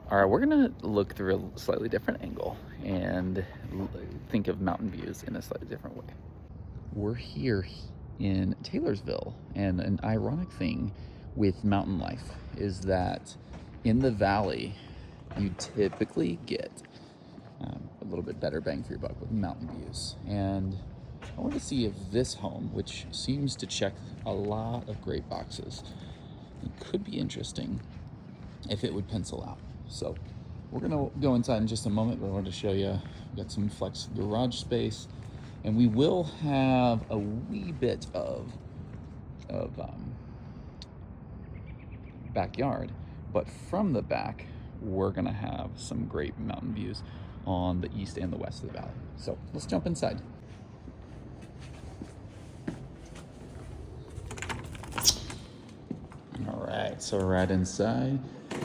All right, we're gonna look through a slightly different angle and think of mountain views in a slightly different way. We're here in Taylorsville, and an ironic thing with mountain life is that in the valley, you typically get a little bit better bang for your buck with mountain views. And I want to see if this home, which seems to check a lot of great boxes, it could be interesting if it would pencil out. So we're gonna go inside in just a moment, but I wanted to show you, we've got some flex garage space, and we will have a wee bit of backyard, but from the back, we're gonna have some great mountain views on the east and the west of the valley. So let's jump inside. All right, so right inside,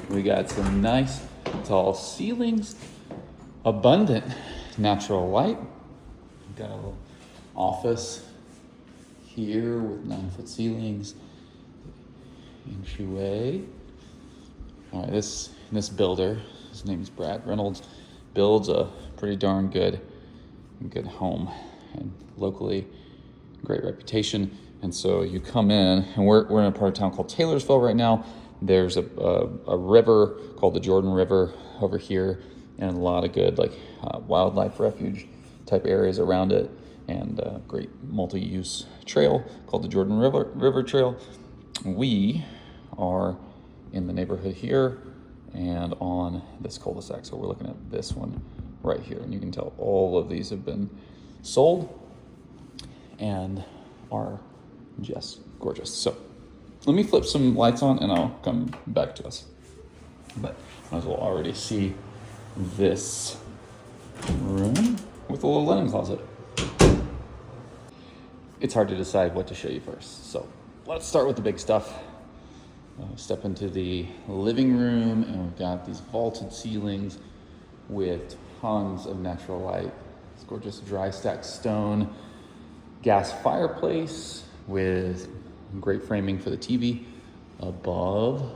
we got some nice tall ceilings, abundant natural light. We've got a little office here with 9-foot ceilings, entryway. All right, this builder, his name is Brad Reynolds, builds a pretty darn good home, and locally, great reputation. And so you come in, and we're in a part of town called Taylorsville right now. There's a river called the Jordan River over here, and a lot of good wildlife refuge type areas around it, and a great multi-use trail called the Jordan River Trail. We are in the neighborhood here and on this cul-de-sac. So we're looking at this one right here, and you can tell all of these have been sold and are just gorgeous. So let me flip some lights on and I'll come back to us. But might as well already see this room with a little linen closet. It's hard to decide what to show you first. So let's start with the big stuff. Step into the living room, and we've got these vaulted ceilings with tons of natural light. It's gorgeous dry stack stone, gas fireplace with great framing for the TV above.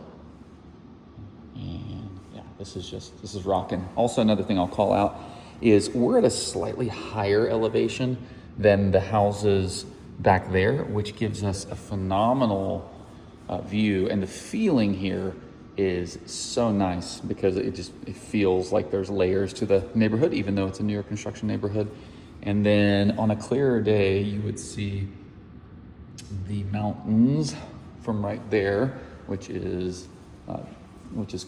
And yeah, this is rocking. Also, another thing I'll call out is we're at a slightly higher elevation than the houses back there, which gives us a phenomenal view, and the feeling here is so nice because it feels like there's layers to the neighborhood, even though it's a newer construction neighborhood. And then on a clearer day, you would see the mountains from right there, which is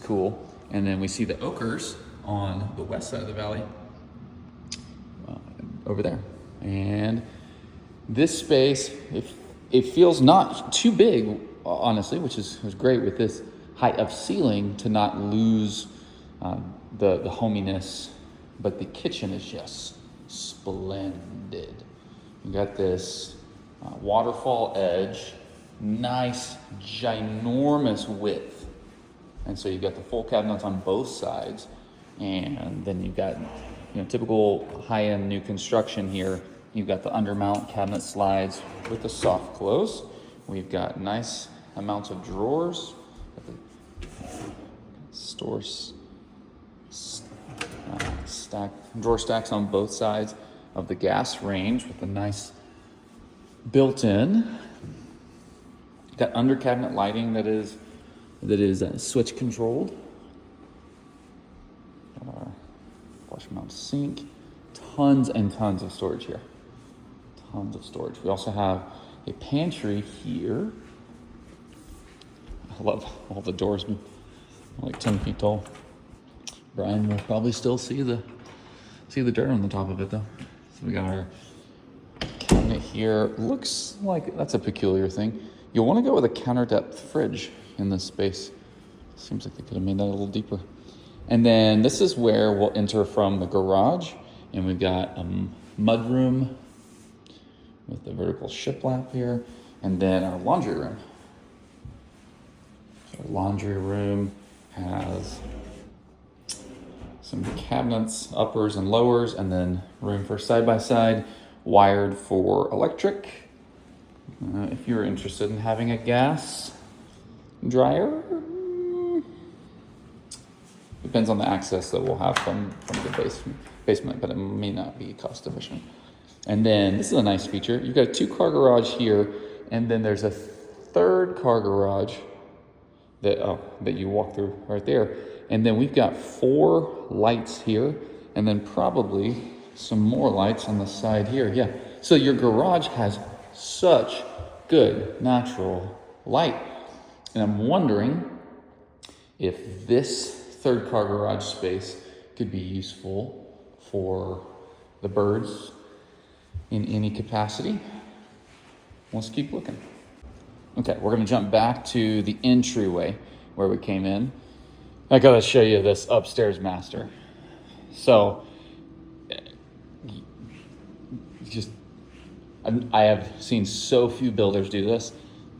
cool. And then we see the Oakers on the west side of the valley over there. And this space, it feels not too big, honestly, which is great with this height of ceiling to not lose the hominess, but the kitchen is just splendid. You got this waterfall edge, nice, ginormous width. And so you've got the full cabinets on both sides, and then you've got typical high-end new construction here. You've got the undermount cabinet slides with the soft close. We've got nice amounts of drawers. Drawer stacks on both sides of the gas range with a nice built-in. Got under cabinet lighting that is switch controlled. Got our flush mount sink. Tons and tons of storage here. Tons of storage. We also have a pantry here. I love all the doors, like 10 feet tall. Brian will probably still see the dirt on the top of it though. So we got our cabinet here. Looks like that's a peculiar thing. You'll want to go with a counter depth fridge in this space. Seems like they could have made that a little deeper. And then this is where we'll enter from the garage, and we've got a mud room with the vertical shiplap here, and then our laundry room. So our laundry room has some cabinets, uppers and lowers, and then room for side-by-side, wired for electric. If you're interested in having a gas dryer, Depends on the access that we'll have from the basement, but it may not be cost efficient. And then this is a nice feature. You've got a 2-car garage here, and then there's a 3rd car garage that you walk through right there. And then we've got 4 lights here, and then probably some more lights on the side here. Yeah. So your garage has such good natural light. And I'm wondering if this 3rd car garage space could be useful for the birds in any capacity. Let's keep looking. Okay, we're gonna jump back to the entryway where we came in. I gotta show you this upstairs master. So, I have seen so few builders do this,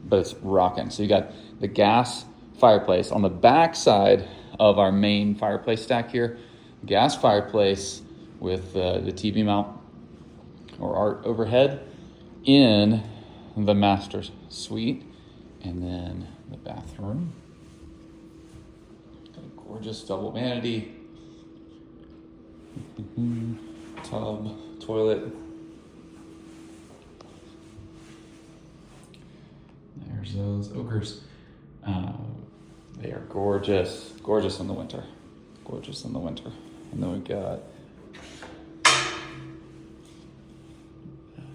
but it's rocking. So you got the gas fireplace on the back side of our main fireplace stack here. Gas fireplace with the TV mount or art overhead in the master suite, and then the bathroom. Got a gorgeous double vanity, tub, toilet. There's those ogres. They are gorgeous, gorgeous in the winter. Gorgeous in the winter. And then we've got a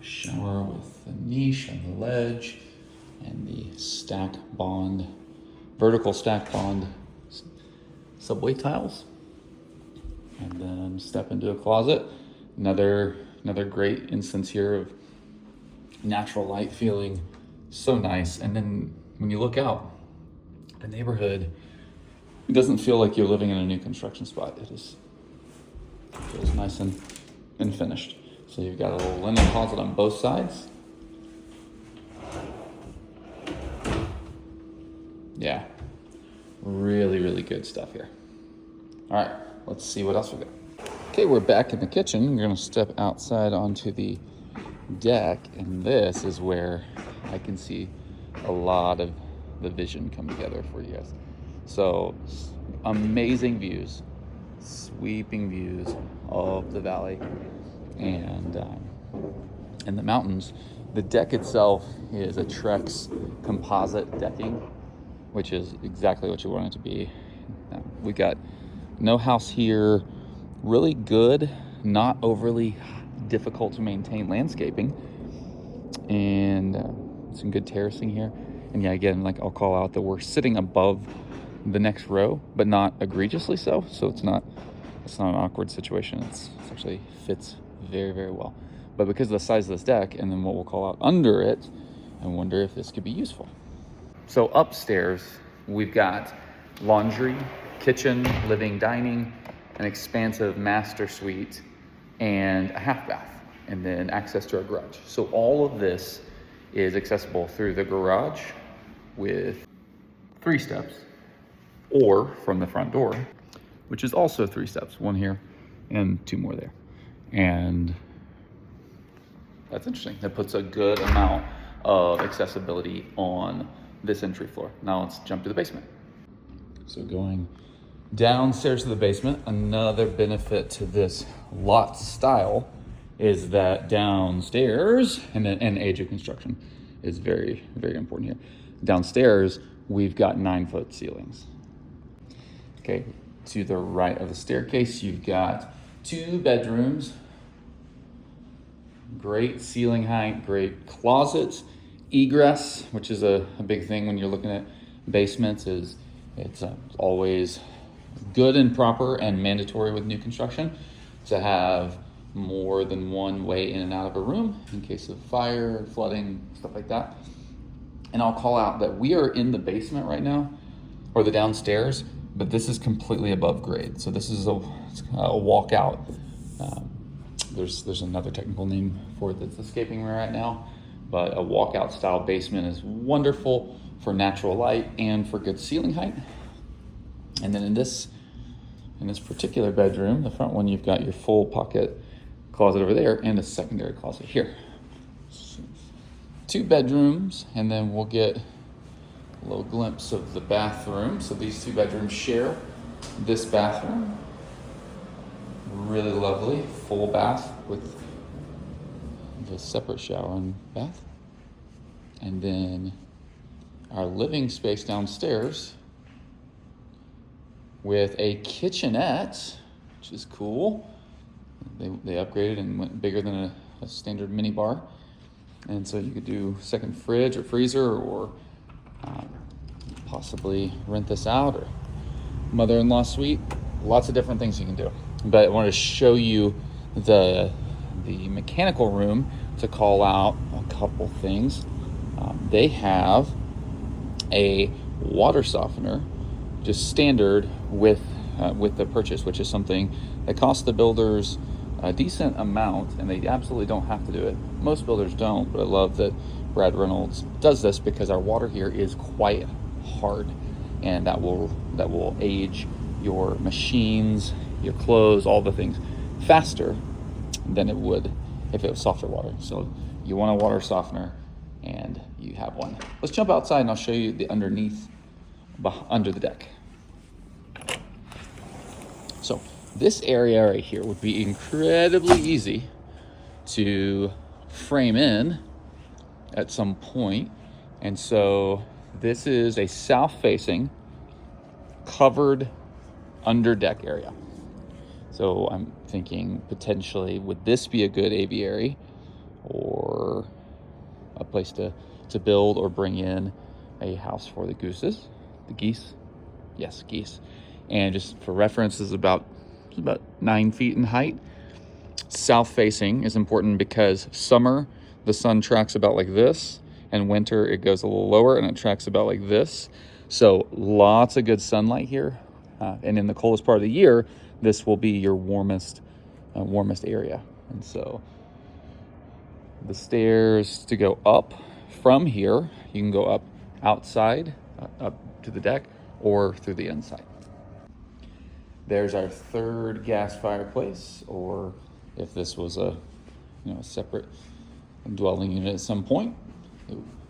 shower with the niche and the ledge and the vertical stack bond subway tiles. And then step into a closet. Another great instance here of natural light feeling so nice. And then when you look out, the neighborhood, it doesn't feel like you're living in a new construction spot. It feels nice and finished. So you've got a little linen closet on both sides. Yeah, really, really good stuff here. All right, let's see what else we got. Okay, we're back in the kitchen. We're gonna step outside onto the deck, and this is where I can see a lot of the vision come together for you guys. So amazing views, sweeping views of the valley and the mountains. The deck itself is a Trex composite decking, which is exactly what you want it to be. We got no house here, really good, not overly difficult to maintain landscaping, and some good terracing here. And yeah, again, like I'll call out that we're sitting above the next row, but not egregiously so. So it's not an awkward situation. It's actually fits very, very well. But because of the size of this deck, and then what we'll call out under it, I wonder if this could be useful. So upstairs, we've got laundry, kitchen, living, dining, an expansive master suite, and a half bath, and then access to our garage. So all of this is accessible through the garage with 3 steps, or from the front door, which is also 3 steps, 1 here and 2 more there. And that's interesting. That puts a good amount of accessibility on this entry floor. Now let's jump to the basement. So going downstairs to the basement, another benefit to this lot style is that downstairs, and age of construction is very, very important here. Downstairs, we've got 9-foot ceilings. Okay, to the right of the staircase, you've got 2 bedrooms, great ceiling height, great closets, egress, which is a big thing when you're looking at basements. It's always good and proper and mandatory with new construction to have more than one way in and out of a room in case of fire, flooding, stuff like that. And I'll call out that we are in the basement right now, or the downstairs, but this is completely above grade. So this is a walkout. There's another technical name for it that's escaping me right now, but a walkout style basement is wonderful for natural light and for good ceiling height. And then in this particular bedroom, the front one, you've got your full pocket closet over there and a secondary closet here. 2 bedrooms, and then we'll get a little glimpse of the bathroom. So these 2 bedrooms share This bathroom, really lovely, full bath with the separate shower and bath. And then our living space downstairs with a kitchenette, which is cool. They upgraded and went bigger than a standard mini bar. And so you could do second fridge or freezer, or possibly rent this out, or mother-in-law suite. Lots of different things you can do. But I wanted to show you the mechanical room to call out a couple things. They have a water softener, just standard with the purchase, which is something that costs the builders a decent amount, and they absolutely don't have to do it. Most builders don't, but I love that Brad Reynolds does this because our water here is quite hard, and that will age your machines, your clothes, all the things faster than it would if it was softer water. So you want a water softener, and you have one. Let's jump outside and I'll show you the underneath, under the deck. So this area right here would be incredibly easy to frame in at some point. And so this is a south-facing covered under deck area. So I'm thinking potentially, would this be a good aviary or a place to build or bring in a house for the gooses, the geese? Yes, geese. And just for reference, this is about 9 feet in height. South facing is important because summer, the sun tracks about like this, and winter it goes a little lower and it tracks about like this. So lots of good sunlight here. And in the coldest part of the year, this will be your warmest area. And so the stairs to go up from here, you can go up outside, up to the deck, or through the inside. There's our third gas fireplace, or if this was a separate dwelling unit at some point,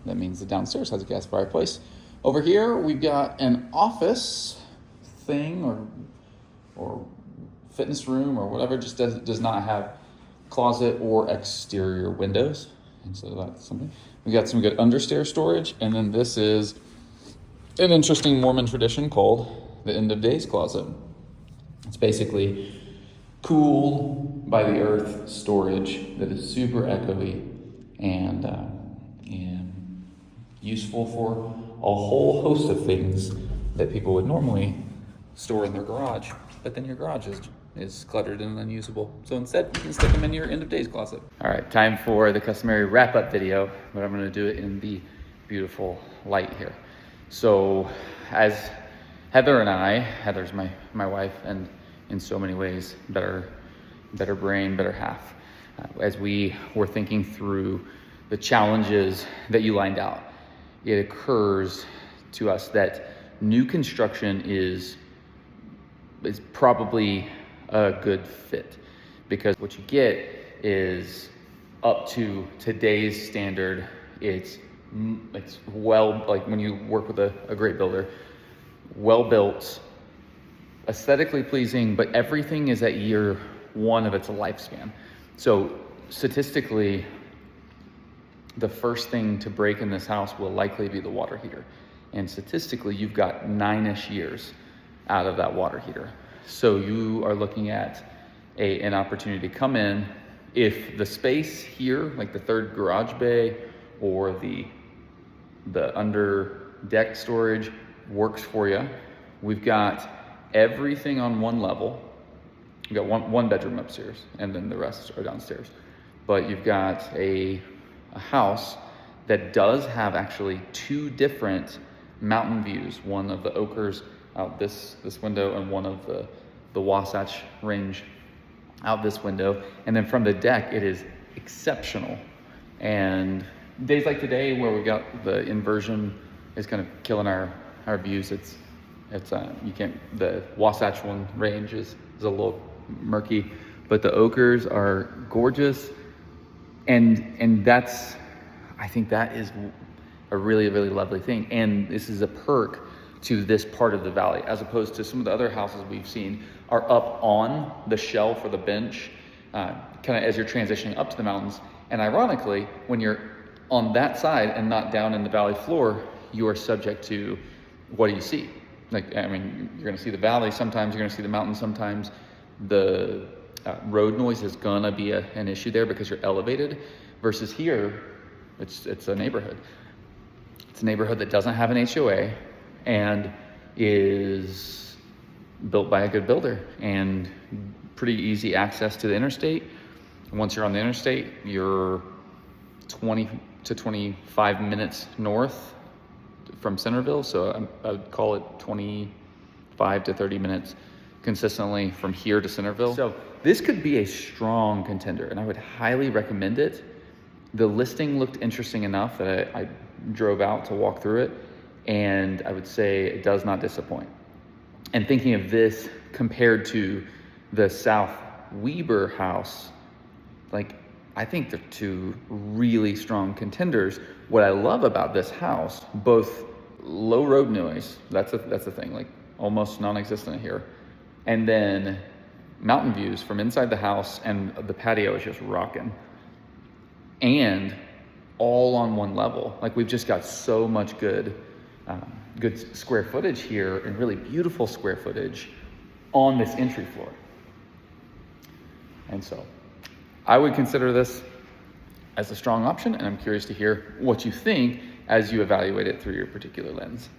that means the downstairs has a gas fireplace. Over here, we've got an office thing or fitness room or whatever, just does not have closet or exterior windows. And so that's something. We got some good understairs storage. And then this is an interesting Mormon tradition called the end of days closet. It's basically cooled by the earth storage that is super echoey and useful for a whole host of things that people would normally store in their garage. But then your garage is cluttered and unusable. So instead, you can stick them in your end of days closet. All right, time for the customary wrap up video, but I'm gonna do it in the beautiful light here. So as Heather and I, Heather's my wife, and in so many ways, better brain, better half. As we were thinking through the challenges that you lined out, it occurs to us that new construction is probably a good fit, because what you get is up to today's standard. It's well, like when you work with a great builder, well built, aesthetically pleasing, but everything is at year one of its lifespan. So statistically, the first thing to break in this house will likely be the water heater. And statistically, you've got 9-ish years out of that water heater. So you are looking at an opportunity to come in. If the space here, like the third garage bay or the under deck storage works for you, we've got everything on one level. We've got one bedroom upstairs, and then the rest are downstairs. But you've got a house that does have actually 2 different mountain views, one of the Oakers out this window, and one of the Wasatch Range out this window. And then from the deck, it is exceptional. And days like today, where we got the inversion is kind of killing our views. It's you can't, the Wasatch Range is a little murky, but the Oakers are gorgeous. And that's, I think that is a really, really lovely thing. And this is a perk to this part of the valley, as opposed to some of the other houses we've seen are up on the shelf or the bench, kind of as you're transitioning up to the mountains. And ironically, when you're on that side and not down in the valley floor, you are subject to, what do you see? Like, I mean, you're gonna see the valley sometimes, you're gonna see the mountains sometimes. The road noise is gonna be an issue there because you're elevated, versus here, it's a neighborhood. It's a neighborhood that doesn't have an HOA and is built by a good builder and pretty easy access to the interstate. Once you're on the interstate, you're 20 to 25 minutes north from Centerville. So I would call it 25 to 30 minutes consistently from here to Centerville. So this could be a strong contender, and I would highly recommend it. The listing looked interesting enough that I drove out to walk through it, and I would say it does not disappoint. And thinking of this compared to the South Weber house, like, I think they're two really strong contenders. What I love about this house, both low road noise, that's a thing, like almost non-existent here, and then mountain views from inside the house, and the patio is just rocking, and all on one level. Like, we've just got so much good square footage here, and really beautiful square footage on this entry floor. And so I would consider this as a strong option, and I'm curious to hear what you think as you evaluate it through your particular lens.